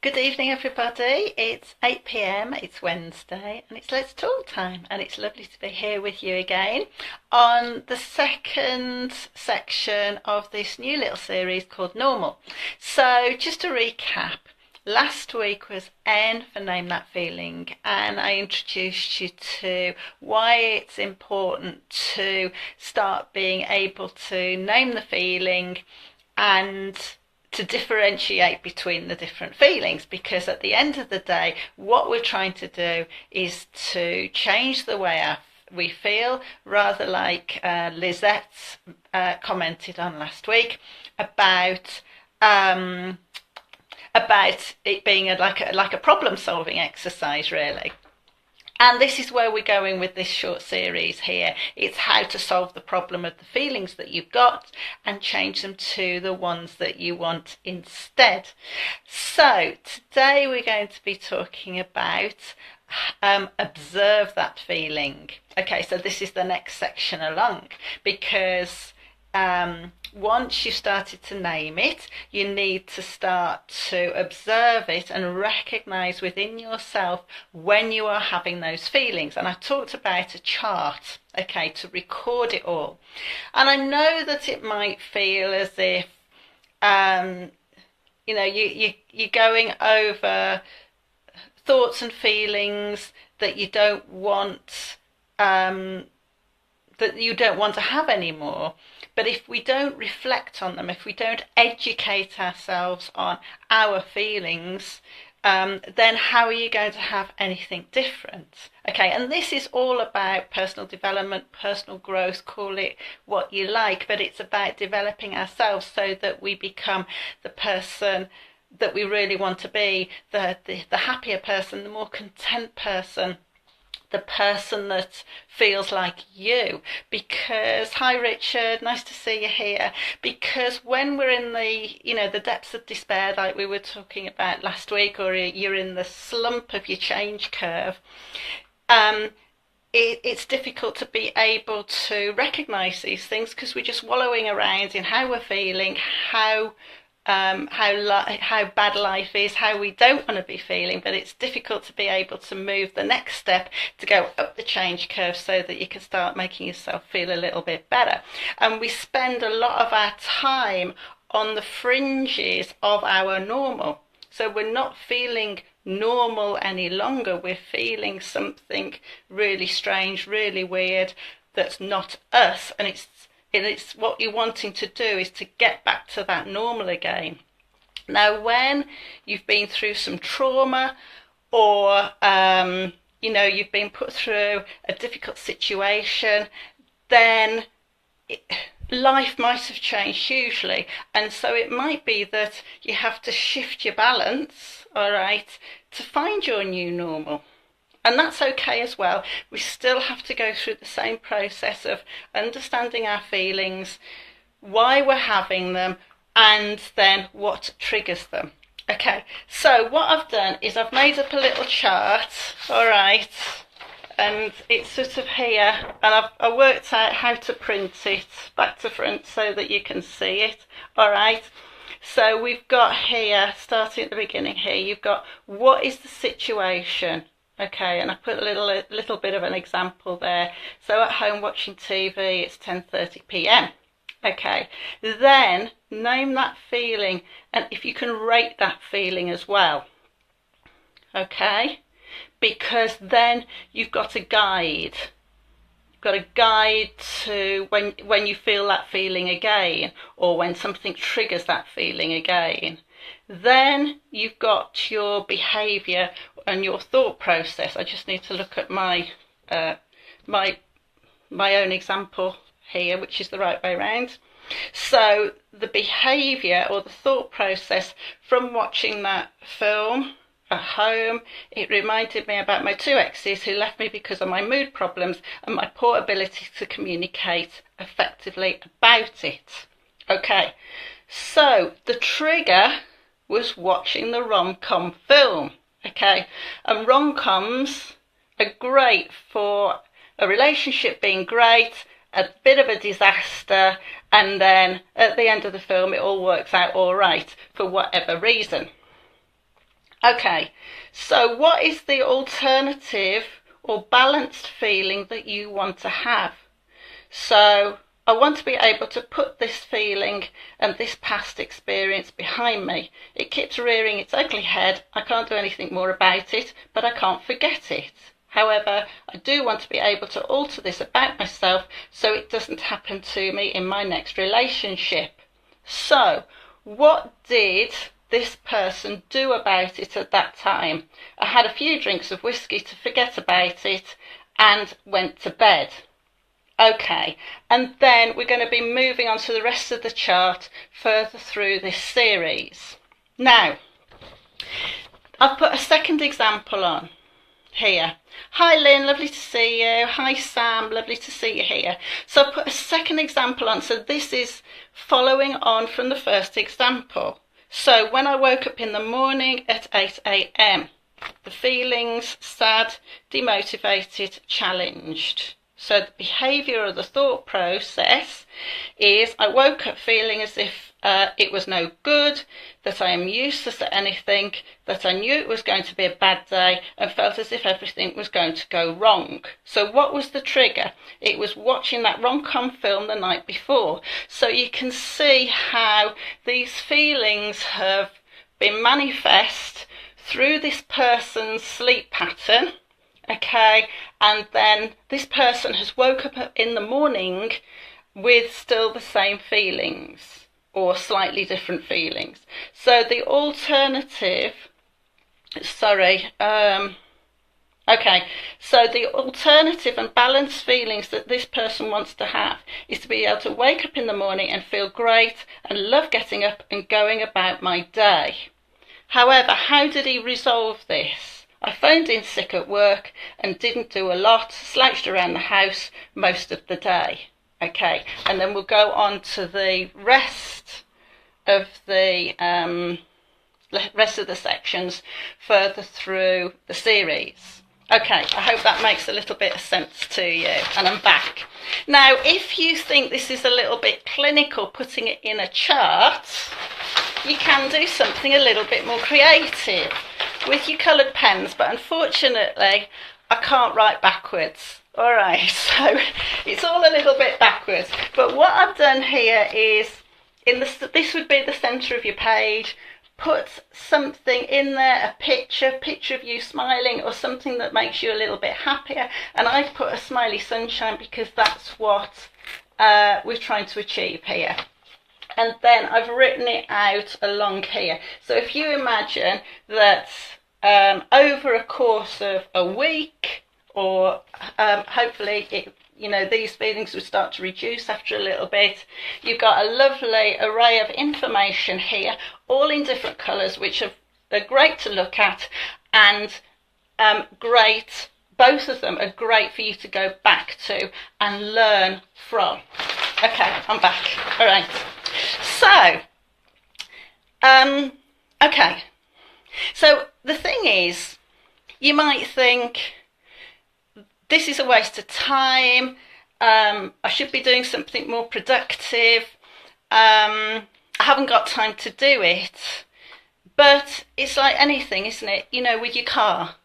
Good evening, everybody. It's 8 p.m., it's Wednesday, and it's Let's Talk time. And it's lovely to be here with you again on the second section of this new little series called Normal. So, just to recap, last week was N for Name That Feeling, and I introduced you to why it's important to start being able to name the feeling and to differentiate between the different feelings, because at the end of the day what we're trying to do is to change the way we feel, rather like Lisette commented on last week about it being like a problem solving exercise, really. And this is where we're going with this short series here. It's how to solve the problem of the feelings that you've got and change them to the ones that you want instead. So today we're going to be talking about observe that feeling. Okay, so this is the next section along, because once you've started to name it, you need to start to observe it and recognize within yourself when you are having those feelings. And I talked about a chart, okay, to record it all. And I know that it might feel as if you're going over thoughts and feelings that you don't want to have anymore. But if we don't reflect on them, if we don't educate ourselves on our feelings, then how are you going to have anything different? Okay, and this is all about personal development, personal growth, call it what you like, but it's about developing ourselves so that we become the person that we really want to be, the happier person, the more content person, the person that feels like you. Because, hi Richard, nice to see you here. Because when we're in the depths of despair, like we were talking about last week, or you're in the slump of your change curve, it's difficult to be able to recognize these things, because we're just wallowing around in how we're feeling, how bad life is, how we don't want to be feeling. But it's difficult to be able to move the next step to go up the change curve so that you can start making yourself feel a little bit better. And we spend a lot of our time on the fringes of our normal. So we're not feeling normal any longer. We're feeling something really strange, really weird, that's not us. And it's what you're wanting to do is to get back to that normal again. Now, when you've been through some trauma, or you've been put through a difficult situation, then life might have changed hugely. And so it might be that you have to shift your balance, all right, to find your new normal. And that's okay as well. We still have to go through the same process of understanding our feelings, why we're having them, and then what triggers them. Okay, so what I've done is I've made up a little chart, all right, and it's sort of here, and I worked out how to print it back to front so that you can see it, all right. So we've got here, starting at the beginning here, you've got what is the situation. Okay, and I put a little bit of an example there. So at home watching TV, it's 10:30 p.m. Okay, then name that feeling, and if you can rate that feeling as well. Okay, because then you've got a guide. You've got a guide to when you feel that feeling again, or when something triggers that feeling again. Then you've got your behaviour and your thought process. I just need to look at my my own example here, which is the right way around. So the behaviour or the thought process from watching that film at home, it reminded me about my two exes who left me because of my mood problems and my poor ability to communicate effectively about it. Okay, so the trigger was watching the rom-com film. Okay, and rom-coms are great for a relationship being great, a bit of a disaster, and then at the end of the film it all works out all right for whatever reason. Okay, so what is the alternative or balanced feeling that you want to have? So I want to be able to put this feeling and this past experience behind me. It keeps rearing its ugly head. I can't do anything more about it, but I can't forget it. However, I do want to be able to alter this about myself so it doesn't happen to me in my next relationship. So, what did this person do about it at that time? I had a few drinks of whiskey to forget about it and went to bed. Okay, and then we're going to be moving on to the rest of the chart further through this series. Now, I've put a second example on here. Hi Lynn, lovely to see you. Hi Sam, lovely to see you here. So I put a second example on. So this is following on from the first example. So when I woke up in the morning at 8 a.m, the feelings: sad, demotivated, challenged. So the behaviour or the thought process is I woke up feeling as if it was no good, that I am useless at anything, that I knew it was going to be a bad day and felt as if everything was going to go wrong. So what was the trigger? It was watching that rom-com film the night before. So you can see how these feelings have been manifest through this person's sleep pattern. Okay, and then this person has woke up in the morning with still the same feelings or slightly different feelings. So the alternative, okay, so the alternative and balanced feelings that this person wants to have is to be able to wake up in the morning and feel great and love getting up and going about my day. However, how did he resolve this? I phoned in sick at work and didn't do a lot, slouched around the house most of the day. Okay, and then we'll go on to the rest of the sections further through the series. Okay, I hope that makes a little bit of sense to you, and I'm back. Now, if you think this is a little bit clinical, putting it in a chart, you can do something a little bit more creative with your coloured pens, but unfortunately I can't write backwards. Alright, so it's all a little bit backwards, but what I've done here is, this would be the centre of your page, put something in there, a picture of you smiling or something that makes you a little bit happier, and I've put a smiley sunshine because that's what we're trying to achieve here. And then I've written it out along here. So if you imagine that over a course of a week, or hopefully these feelings will start to reduce after a little bit, you've got a lovely array of information here, all in different colours, which are great to look at, and great, both of them are great for you to go back to and learn from. Okay, I'm back. All right. So, okay. So the thing is, you might think, this is a waste of time, I should be doing something more productive, I haven't got time to do it. But it's like anything, isn't it? With your car.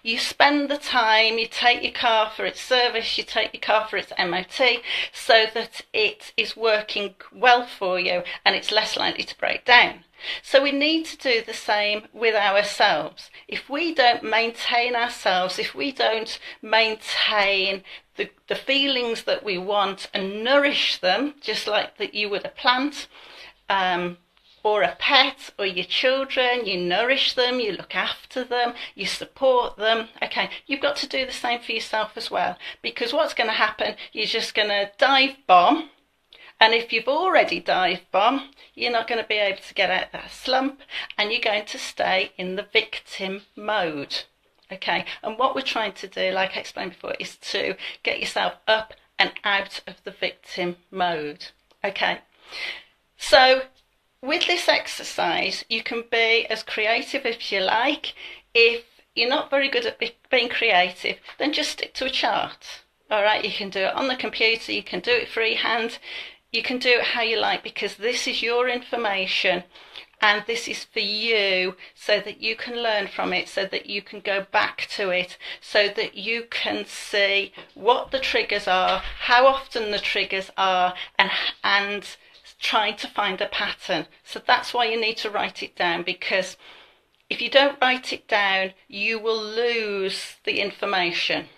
You spend the time, you take your car for its service, you take your car for its MOT, so that it is working well for you and it's less likely to break down. So we need to do the same with ourselves. If we don't maintain ourselves, if we don't maintain the feelings that we want and nourish them, just like that you would a plant, or a pet, or your children, you nourish them, you look after them, you support them. Okay, you've got to do the same for yourself as well, because what's going to happen, you're just going to dive bomb, and if you've already dive bomb, you're not going to be able to get out of that slump, and you're going to stay in the victim mode. Okay, and what we're trying to do, like I explained before, is to get yourself up and out of the victim mode. Okay, so with this exercise, you can be as creative as you like. If you're not very good at being creative, then just stick to a chart. All right, you can do it on the computer, you can do it freehand, you can do it how you like, because this is your information And this is for you so that you can learn from it, so that you can go back to it, so that you can see what the triggers are, how often the triggers are, and trying to find a pattern. So that's why you need to write it down, because if you don't write it down, you will lose the information.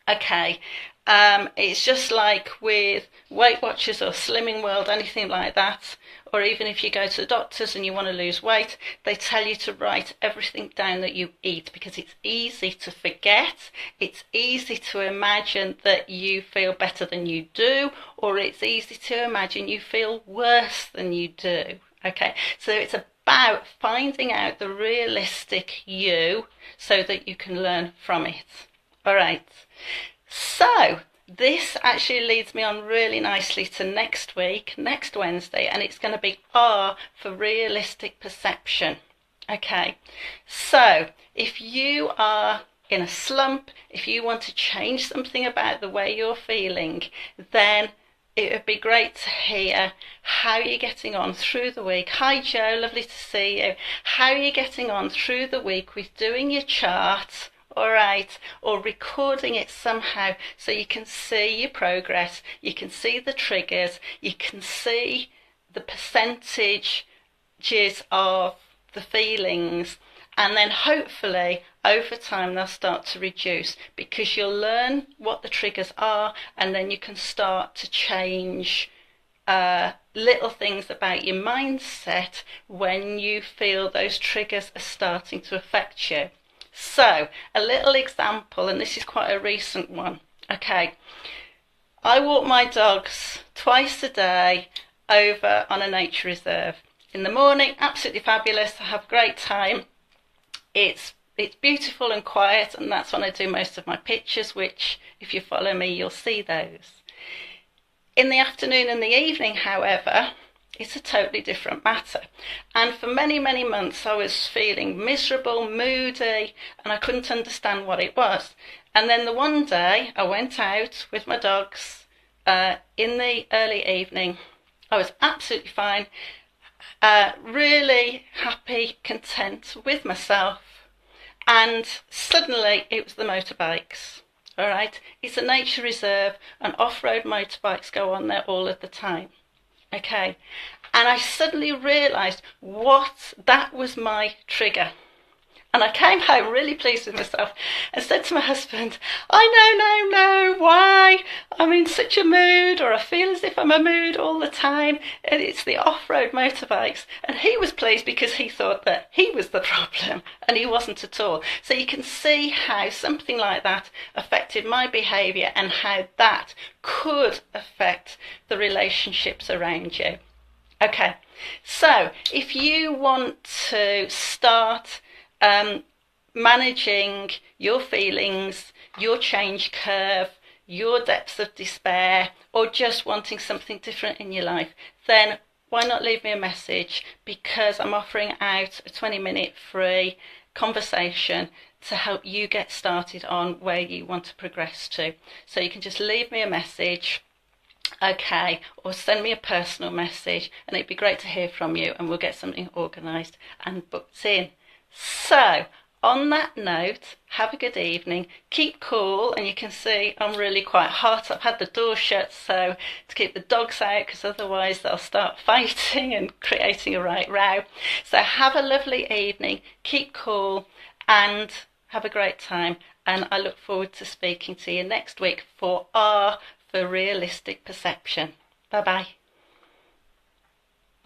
Okay, it's just like with Weight Watchers or Slimming World, anything like that, or even if you go to the doctors and you want to lose weight, they tell you to write everything down that you eat, because it's easy to forget, it's easy to imagine that you feel better than you do, or it's easy to imagine you feel worse than you do. Okay, so it's about finding out the realistic you so that you can learn from it. All right, so this actually leads me on really nicely to next week, next Wednesday, and it's going to be R for realistic perception. Okay, so if you are in a slump, if you want to change something about the way you're feeling, then it would be great to hear how you're getting on through the week. Hi Joe, lovely to see you. How are you getting on through the week with doing your chart? All right, or recording it somehow so you can see your progress, you can see the triggers, you can see the percentages of the feelings, and then hopefully over time they'll start to reduce, because you'll learn what the triggers are, and then you can start to change little things about your mindset when you feel those triggers are starting to affect you. So, a little example, and this is quite a recent one. Okay, I walk my dogs twice a day over on a nature reserve. In the morning, absolutely fabulous, I have a great time. It's beautiful and quiet, and that's when I do most of my pictures, which if you follow me, you'll see those. In the afternoon and the evening, however, it's a totally different matter. And for many, many months I was feeling miserable, moody, and I couldn't understand what it was. And then the one day I went out with my dogs in the early evening. I was absolutely fine, really happy, content with myself. And suddenly it was the motorbikes. All right, it's a nature reserve and off-road motorbikes go on there all of the time. Okay, and I suddenly realised that was my trigger. And I came home really pleased with myself and said to my husband, I know, why? I'm in such a mood, or I feel as if I'm a mood all the time, and it's the off-road motorbikes. And he was pleased because he thought that he was the problem, and he wasn't at all. So you can see how something like that affected my behaviour, and how that could affect the relationships around you. Okay, so if you want to start managing your feelings, your change curve, your depths of despair, or just wanting something different in your life, then why not leave me a message, because I'm offering out a 20-minute free conversation to help you get started on where you want to progress to. So you can just leave me a message, okay, or send me a personal message, and it'd be great to hear from you, and we'll get something organised and booked in. So, on that note, have a good evening, keep cool, and you can see I'm really quite hot. I've had the door shut so to keep the dogs out, because otherwise they'll start fighting and creating a right row. So have a lovely evening, keep cool, and have a great time, and I look forward to speaking to you next week for R for realistic perception. Bye bye.